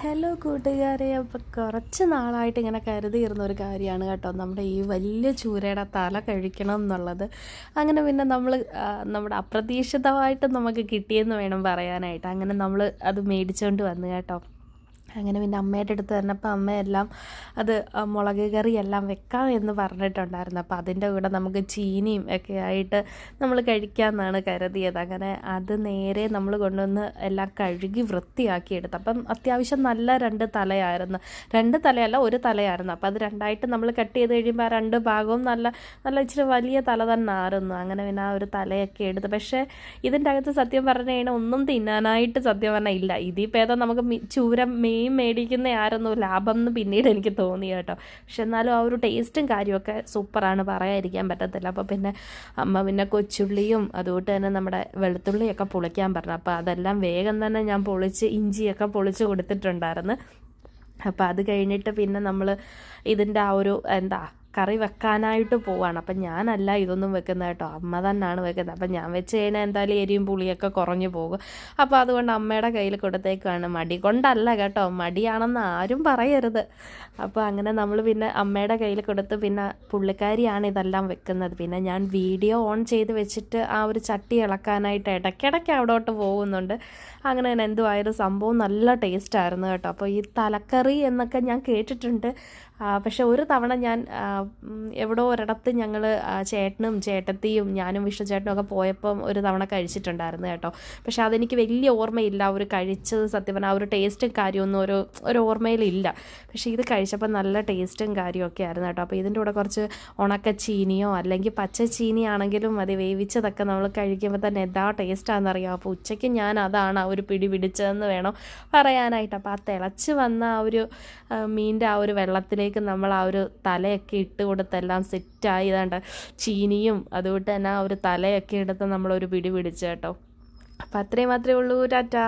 Hello കൂട്ടുകാരെ, അപ്പോൾ കുറച്ച് നാളായിട്ട് ഇങ്ങനെ കരുതിയിരുന്ന ഒരു കാര്യമാണ് കേട്ടോ, നമ്മുടെ ഈ വലിയ ചൂരയുടെ തല കഴിക്കണം എന്നുള്ളത്. അങ്ങനെ പിന്നെ നമ്മൾ നമ്മുടെ അപ്രതീക്ഷിതമായിട്ട് നമുക്ക് കിട്ടിയെന്ന് വേണം പറയാനായിട്ട്. അങ്ങനെ നമ്മൾ അത് മേടിച്ചുകൊണ്ട് വന്നു കേട്ടോ. അങ്ങനെ പിന്നെ അമ്മയുടെ അടുത്ത് തന്നപ്പോൾ അമ്മയെല്ലാം അത് മുളക് കറിയെല്ലാം വെക്കാം എന്ന് പറഞ്ഞിട്ടുണ്ടായിരുന്നു. അപ്പോൾ അതിൻ്റെ കൂടെ നമുക്ക് ചീനിയും ഒക്കെ ആയിട്ട് നമ്മൾ കഴിക്കാമെന്നാണ് കരുതിയത്. അങ്ങനെ അത് നേരെ നമ്മൾ കൊണ്ടുവന്ന് എല്ലാം കഴുകി വൃത്തിയാക്കി എടുത്തു. അപ്പം അത്യാവശ്യം നല്ല രണ്ട് തലയായിരുന്നു, രണ്ട് തലയല്ല ഒരു തലയായിരുന്നു. അപ്പോൾ അത് രണ്ടായിട്ട് നമ്മൾ കട്ട് ചെയ്ത് കഴിയുമ്പോൾ ആ രണ്ട് ഭാഗവും നല്ല നല്ല ഇച്ചിരി വലിയ തല തന്നെ ആയിരുന്നു. അങ്ങനെ പിന്നെ ആ ഒരു തലയൊക്കെ എടുത്ത്, പക്ഷേ ഇതിൻ്റെ അകത്ത് സത്യം പറഞ്ഞു കഴിഞ്ഞാൽ ഒന്നും തിന്നാനായിട്ട് സത്യം പറഞ്ഞാൽ ഇല്ല. ഇതിപ്പോൾ ഏതോ നമുക്ക് ചൂര മേടിക്കുന്ന ആരൊന്നും ലാഭം എന്ന് പിന്നീട് എനിക്ക് തോന്നി കേട്ടോ. പക്ഷെ എന്നാലും ആ ഒരു ടേസ്റ്റും കാര്യമൊക്കെ സൂപ്പറാണ്, പറയാതിരിക്കാൻ പറ്റത്തില്ല. അപ്പോൾ പിന്നെ അമ്മ പിന്നെ കൊച്ചുള്ളിയും അതുകൊണ്ട് തന്നെ നമ്മുടെ വെളുത്തുള്ളിയൊക്കെ പൊളിക്കാൻ പറഞ്ഞു. അപ്പോൾ അതെല്ലാം വേഗം തന്നെ ഞാൻ പൊളിച്ച് ഇഞ്ചിയൊക്കെ പൊളിച്ച് കൊടുത്തിട്ടുണ്ടായിരുന്നു. അപ്പോൾ അത് കഴിഞ്ഞിട്ട് പിന്നെ നമ്മൾ ഇതിൻ്റെ ആ ഒരു കറി വെക്കാനായിട്ട് പോവാണ്. അപ്പം ഞാനല്ല ഇതൊന്നും വെക്കുന്നത് കേട്ടോ, അമ്മ തന്നെയാണ് വെക്കുന്നത്. അപ്പം ഞാൻ വെച്ച് കഴിഞ്ഞാൽ എന്തായാലും എരിയും പുളിയൊക്കെ കുറഞ്ഞു പോകും. അപ്പോൾ അതുകൊണ്ട് അമ്മയുടെ കയ്യിൽ കൊടുത്തേക്കാണ്. മടി കൊണ്ടല്ല കേട്ടോ, മടിയാണെന്ന് ആരും പറയരുത്. അപ്പോൾ അങ്ങനെ നമ്മൾ പിന്നെ അമ്മയുടെ കയ്യിൽ കൊടുത്ത്, പിന്നെ പുള്ളിക്കാരിയാണ് ഇതെല്ലാം വെക്കുന്നത്. പിന്നെ ഞാൻ വീഡിയോ ഓൺ ചെയ്ത് വെച്ചിട്ട് ആ ഒരു ചട്ടി ഇളക്കാനായിട്ട് ഇടയ്ക്കിടയ്ക്ക് അവിടോട്ട് പോകുന്നുണ്ട്. അങ്ങനെ തന്നെ എന്തുമായാലും സംഭവം നല്ല ടേസ്റ്റായിരുന്നു കേട്ടോ. അപ്പോൾ ഈ തലക്കറി എന്നൊക്കെ ഞാൻ കേട്ടിട്ടുണ്ട്, പക്ഷെ ഒരു തവണ ഞാൻ എവിടോ ഒരിടത്ത് ഞങ്ങൾ ചേട്ടനും ചേട്ടത്തിയും ഞാനും വിഷ്ണു ചേട്ടനും ഒക്കെ പോയപ്പം ഒരു തവണ കഴിച്ചിട്ടുണ്ടായിരുന്നു കേട്ടോ. പക്ഷെ അതെനിക്ക് വലിയ ഓർമ്മയില്ല, ഒരു കഴിച്ചത് സത്യം പറഞ്ഞാൽ ആ ഒരു ടേസ്റ്റും കാര്യമൊന്നും ഒരു ഓർമ്മയിലില്ല. പക്ഷേ ഇത് കഴിച്ചപ്പോൾ നല്ല ടേസ്റ്റും കാര്യമൊക്കെ ആയിരുന്നു കേട്ടോ. അപ്പോൾ ഇതിൻ്റെ കൂടെ കുറച്ച് ഉണക്ക ചീനിയോ അല്ലെങ്കിൽ പച്ച ചീനിയാണെങ്കിലും മതി, വേവിച്ചതൊക്കെ നമ്മൾ കഴിക്കുമ്പോൾ തന്നെ എന്താ ടേസ്റ്റാണെന്നറിയാം. അപ്പോൾ ഉച്ചയ്ക്ക് ഞാൻ അതാണ് ആ ഒരു പിടി പിടിച്ചതെന്ന് വേണം പറയാനായിട്ട്. അപ്പോൾ ആ തിളച്ച് വന്ന ആ ഒരു മീനിൻ്റെ ആ ഒരു വെള്ളത്തിലേക്ക് നമ്മൾ ആ ഒരു തലയൊക്കെ ഇട്ട് കൊടുത്തെല്ലാം സെറ്റായി ഇതാണ്ട് ചീനിയും അതുകൊണ്ട് തന്നെ ആ ഒരു തലയൊക്കെ എടുത്ത് നമ്മളൊരു പിടി പിടിച്ചു കേട്ടോ. അപ്പം അത്രയും മാത്രമേ ഉള്ളൂ. ടാറ്റാ.